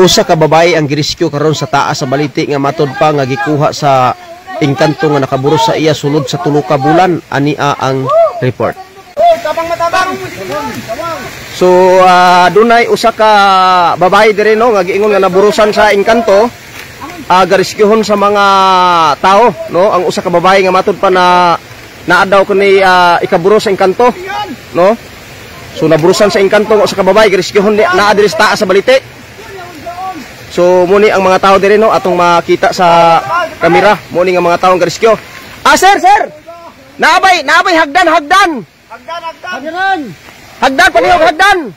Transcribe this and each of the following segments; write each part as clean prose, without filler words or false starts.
Usa ka babae ang girescue karon sa taas sa baliti nga matud pa nga gikuha sa engkanto nga nakaburos sa iya sulod sa 3 ka bulan. Ania ang report. So dunay usa ka babae diri no nga giingon nga naburusan sa engkanto. Garescuehon sa mga tao no ang usa ka babae nga matud pa na naadaw kani ikaburos sa engkanto no. So naburusan sa engkanto nga usa ka babae garescuehon naa diri sa taas sa baliti. So muni ang mga tao diri no atong makita sa kamera muni nga mga tawo ang rescue. Sir. Naabay hagdan. Hagdan palihog hagdan.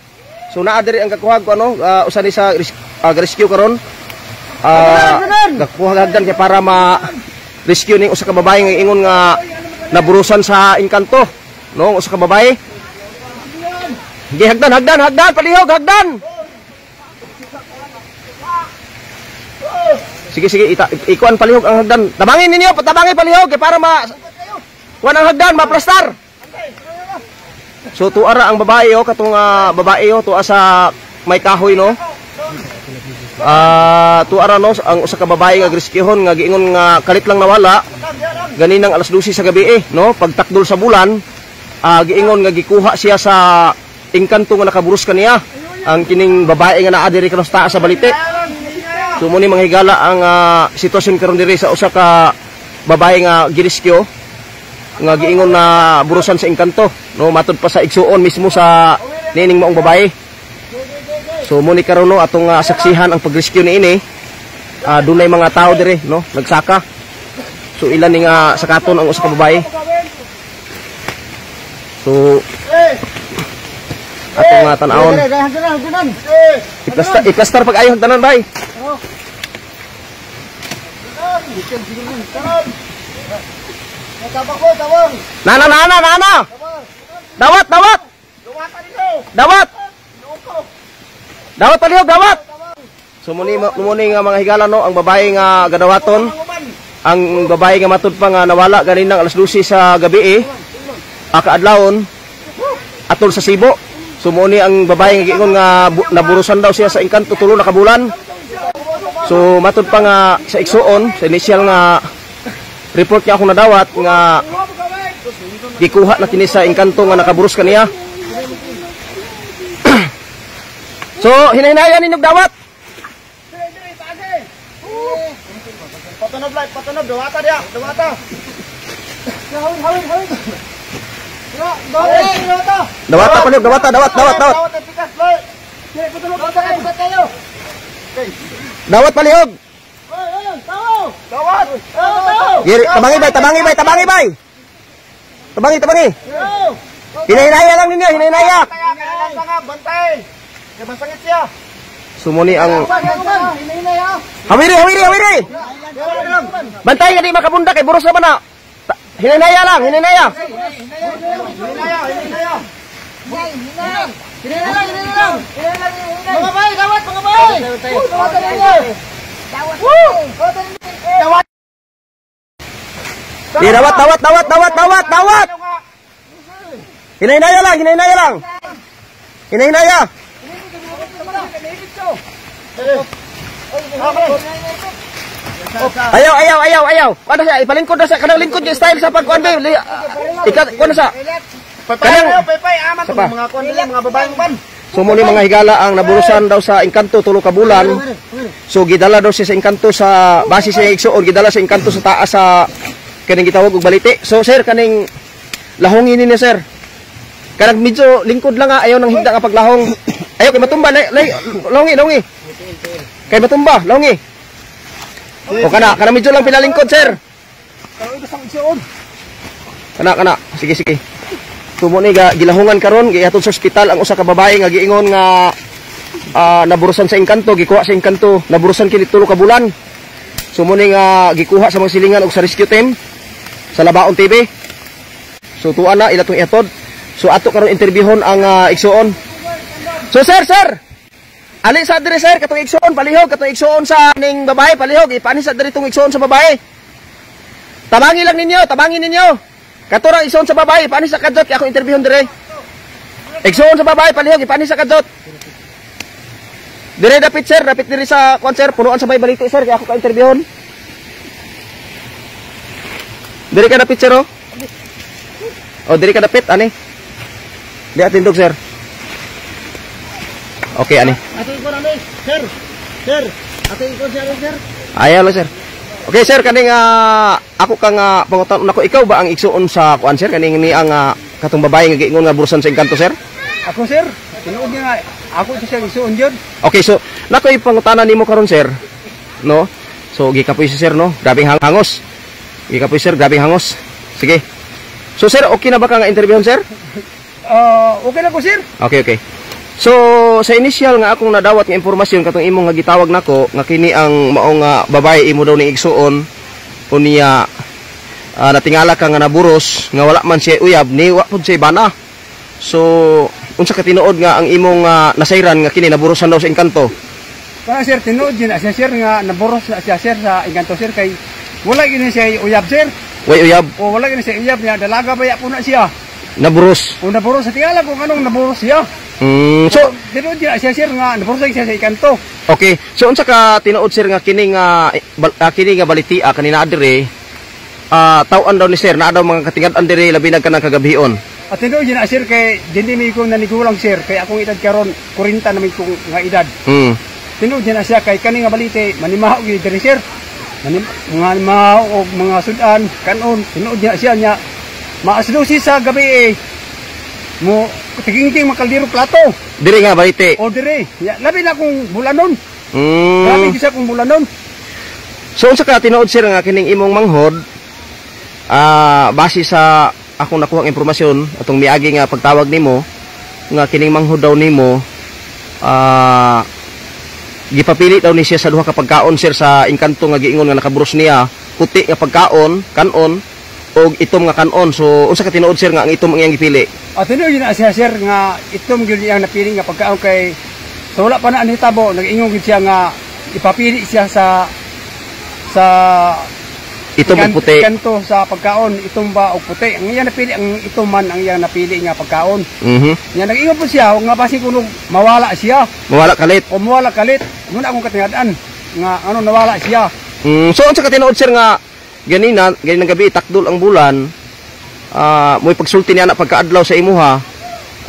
So naa diri ang kakuhag ko ano usa ni sa rescue karon. Kakuhag hagdan kay para ma-rescue ning usa ka babae nga ingon nga naburusan sa engkanto no usa ka babae. Gi hagdan palihog hagdan. Sige, ikuan palihog ang hagdan. Tabangin ninyo, patabangin palihog para kuan ang hagdan, maplastar. So tuara ang babae katong babae tuwa sa may kahoy no. Tuara no ang usa ka babae nga rescuehon nga giingon nga kalit lang nawala ganinang alas 12 sa gabi no, pagtakdol sa bulan, giingon nga gikuha siya sa engkanto nga nakaburos kaniya. Ang kining babae nga naa diri kanos taas sa balite. So muni manghigala ang sitwasyon karon diri sa usa ka babae nga girescue nga giingon na burusan sa engkanto no matud pa sa igsuon mismo sa nining maong babae. So muni karon no atong saksihan ang pagrescue niini. Dunay mga tao diri no nagsaka. So ilan ning sakaton ang usa ka babae. So atong tan-awon. Iplastar pag ayo tanan bay. Nana. Dawat palihog. So muni nga mga higala no ang babae nga gadawaton. Ang babae nga matud pa nga nawala ganinang alas 12 sa gabi kaadlawon atol sa Sibo. So muni ang babae nga giingon nga naburusan daw siya sa engkanto 3 na kabulan. So matud pa nga sa igsuon sa initial nga report niya akong nadawat nga gikuha na kini sa engkanto nga nakaburos kaniya. So hinahinayan ninyong dawat. Patunob dawata dia, dawata. Hawin. Dawat palihog, dawat. Dawat palihog. Dawat. Tabangi bay. Tabangi. Hinay-hinaya lang ninyo, hinay-hinaya. Bantay. Masangit siya. Sumuni ang Hawiri. Bantay nga di makabunda kay buros naman na. Hinay-hinaya lang. Hinay-hinaya. Mga bay, dawat. Dawat. Hinay-hinaya lang. Hinay-hinaya. Ayaw. Ano siya? Ipalingkod na siya. Kanang lingkod yung style sa pagkuhan ba? Kuhan na siya. Paypay, amat mga kuhan nila, mga babaeng ban. So muli mga higala ang naburusan daw sa engkanto 3 ka bulan. So gidala daw siya sa engkanto sa base sa igsuon, gidala sa engkanto sa taas sa kaning gitawag og balite. So sir kaning lahongin ni sir. Kanang medyo lingkod lang ayaw nang higda nga paglahong. Ayaw kay matumba longi. Kay matumba longi. O kana medyo lang pinalingkod sir. Kana. Sige. Tumo ni gilahungan karon gihatod sa ospital ang usa ka babae nga giingon nga naburusan sa engkanto, gikuha sa engkanto, naburusan kini 3 ka bulan. So muni nga gikuha sa mga silingan og sa rescue team sa Labaon TV. So tuwa na ila tong ihatod. So ato karon interbiehon ang igsuon. So sir. Ali sa diri sir katong igsuon palihog katong igsuon sa ning babae palihog ipani sa diri tong igsuon sa babae. Tabangin ninyo. Katurang igsuon sa babae ipani sa kadot kay ako interbiehon dire. Igsuon sa babae palihog ipani sa kadot. Dire dapit sir, dapit diri sa kuan sir, punuan sa may baliti sir, kaya ako ka-interviewon. Dire ka dapit sir oh. Oh, dire ka dapit ani. Di atindog sir. Okay ani. Ato ko na sir. Sir, ato ko sir. Ayaw lang sir. Okay sir, kaning ako kang pangutan nako, ikaw ba ang igsuon sa kuan sir, kaning ni ang katong babae nga giingon nga burusan sa engkanto sir? Ako sir, tinuod niya nga ako siya igsuon jud. Okay, so nako ipangutanan nimo karon sir, no? So gikapoy si sir no, grabing hangos. Gikapoy sir, grabing hangos. Sige. So sir, okay na ba ka nga interviewon sir? Okay na ko sir. Okay, okay. So sa initial nga akong nadawat nga impormasyon katong imong nga gitawag nako nga kini ang maong babae imo daw ni igsuon unya natingala ka nga naburos nga wala man siya uyab ni wa pud siya bana. So unsa ka tinuod nga ang imong nasayran nga kini naburosan daw sa engkanto? Para sir, tinuod din siya sir nga naburos na siya sir sa engkanto sir kay wala gini siya uyab sir. Way uyab. O wala gini siya uyab niya, dalaga ba ya po na siya. Naburos. O naburos sa tingala kung anong naburos siya. So tinuod din siya sir nga naburos siya sa engkanto. okay. So unsa ka tinuod sir nga kini nga balitia kanina adire tawan daw ni sir na daw mga katingad-an dire labi nagkanang kagabhion. At tinuod din sir kay dindi mi ko nanigulang sir kay akong edad karon 40 na may kong nga edad. Tinuod din siya kay kani nga balite manimahaw gyud diri sir. Manimahaw og mga sudan kanon tinuod din siya nya maaslusi sa gabi mo tigingting makaldiro plato. Dire nga balite. O dire, labi na kung bulanon. Labi gisa kung bulanon. So unsa ka tinuod sir nga kining imong manghod base sa akong nakuha ng impormasyon atong miagi nga pagtawag nimo nga kining manghod daw nimo gipapili daw ni siya sa duha ka pagkaon sir sa engkanto nga giingon nga nakaburos niya puti nga pagkaon kanon og itom nga kanon. So unsa ka tinuod sir nga ang itom ang iyang gipili? At tinuod na siya sir nga itom gyud iyang napili nga pagkaon kay so wala pa na nahitabo nag-ingon gyud siya nga ipapili siya sa Itom og puti. Kanto sa pagkaon, itom ba og puti. Ang iyang napili ang itom man ang iyang napili nga pagkaon. Nya nag-ingon po siya nga basi kuno mawala siya. Mawala kalit. O mawala kalit. Muna akong katingad-an nga ano nawala siya. So unsa ka tinuod sir nga ganinang gabi takdol ang bulan mo'y pagsulti niya na pagkaadlaw sa imuha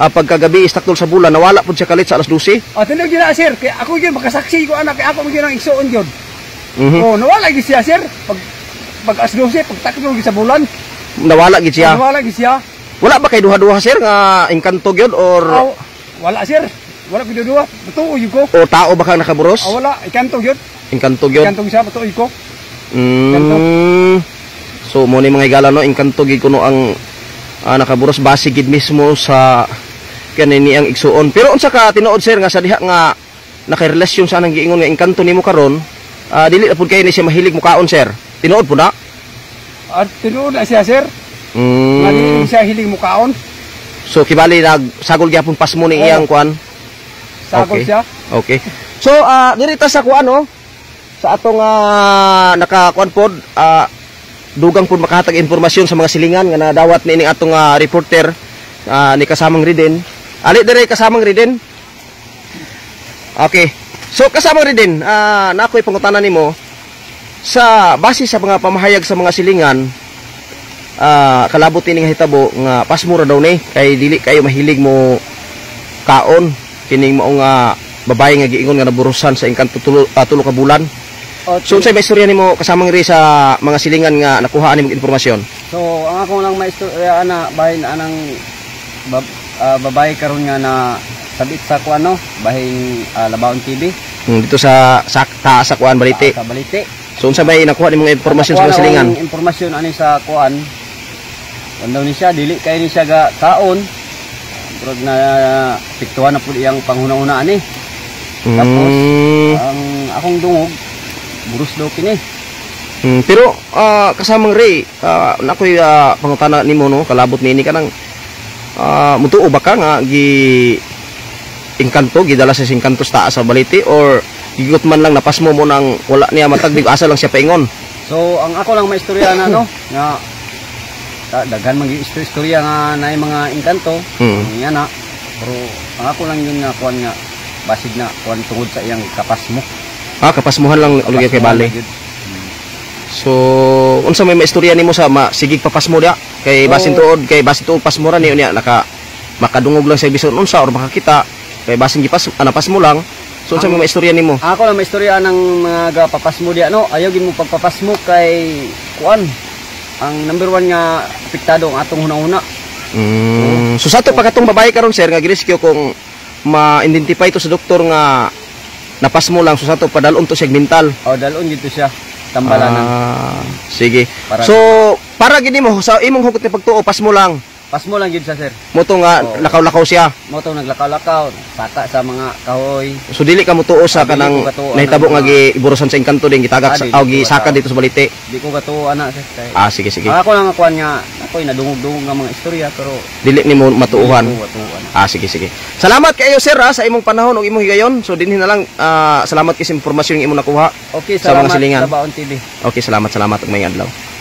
pagkagabi istakdol sa bulan nawala pud siya kalit sa alas 12? Tinuod gyud na sir kay ako gyud makasaksi ko anak kay ako gyud ang igsuon gyud. Oh nawala gyud siya sir pag alas 12 pagtakdol gyud sa bulan. Nawala gyud siya. Nawala gyud siya. Wala ba kay duha-duha sir nga engkanto gyud or wala sir. Wala gyud duha. Butuo gyud ko. O tao ba kang nakaburos? Wala, engkanto gyud. Engkanto gyud. Engkanto siya butuo ko. So mo ni mga igala no engkanto gyud kuno ang nakaburos base gid mismo sa kanini ang igsuon. Pero unsa ka tinuod sir nga sa diha nga nakarelasyon sa anang giingon nga engkanto nimo karon dili na pud kay ni siya mahilig mukaon sir. Tinuod po na? At tinuod na siya sir. Nga dili siya hilig mukaon. So kibali nagsagol gyapon pasmo ning iyang kuan. Sagol siya. Okay. So diri ta sa kuan no. Sa atong nakakuan pod dugang pod makahatag impormasyon sa mga silingan nga nadawat niining atong reporter ni kasamang Riden. Ali diri kasamang Riden. Okay. So kasamang Riden, nakoy pangutanan nimo sa base sa mga pamahayag sa mga silingan kalabot ini nga hitabo nga pasmura daw ni kay dili kayo mahilig mo kaon kining mao nga babae nga giingon nga naburusan sa engkanto tulo ka bulan. So unsay may istorya nimo kasamang ri sa mga silingan nga nakuhaan nimo impormasyon? So ang ako lang maistorya ana bahin anang babae karon nga na sabit sa kuano bahin Labaon TV. Dito sa kuan balite. Sa balite. So unsa may nakuha nimo impormasyon sa mga silingan? Impormasyon ani sa kuan. Kuno ni siya dili kay ni siya ga kaon. Pero na piktuhan na pud iyang panghuna-una ani. Tapos ang akong dungog buros daw kini. Pero kasamang Ray, nakoy pangutana nimo no, kalabot niini kanang mutuo ba ka nga gi engkanto gidala sa engkanto sa taas sa balite or gigot man lang napasmo mo nang wala niya matagdig asa lang siya paingon? So ang ako lang maistorya na no nga daghan man istorya nga naay mga engkanto nga na pero ang ako lang yun nga kuan nga basig na kuan tungod sa iyang kapas mo. Kapasmuhan lang ulit kay bali. So, unsa may maistorya nimo sa sigig papasmo dia kay basin tuod pasmura ni unya makadungog lang sa bison unsa or makakita kay basin pasmo lang. So unsa may maistorya nimo? Ako lang maistorya ng mga papasmo dia no. Ayaw gid mo pagpapasmo kay kuan. Ang number 1 nga apektado ang atong hunahuna. So sa ato pagkatong babae karon sir nga girescue kung ma-identify to sa doktor nga napasmo lang so sa ato padalon to siya mental. Dalon gid to siya. Tambalan. Sige. So, para gini mo sa imong hugot ni pagtuo pasmo lang. Pasmo lang gid siya, sir. Moto nga lakaw-lakaw siya. Moto naglakaw-lakaw, saka sa mga kahoy. So dili ka motuo sa kanang nahitabo nga giburusan sa engkanto din gitagak sa gisaka dito sa balite. Di ko gatuo ana sir. Sige. Ako lang akuan nga ako'y nadungog-dungog nga mga istorya pero dili nimo matuuhan. Sige. Salamat kayo sir sa imong panahon ug imong higayon. So dinhi na lang salamat kay sa impormasyon nga imong nakuha okay, sa mga silingan. Sa Baon TV. Okay, salamat ug may adlaw.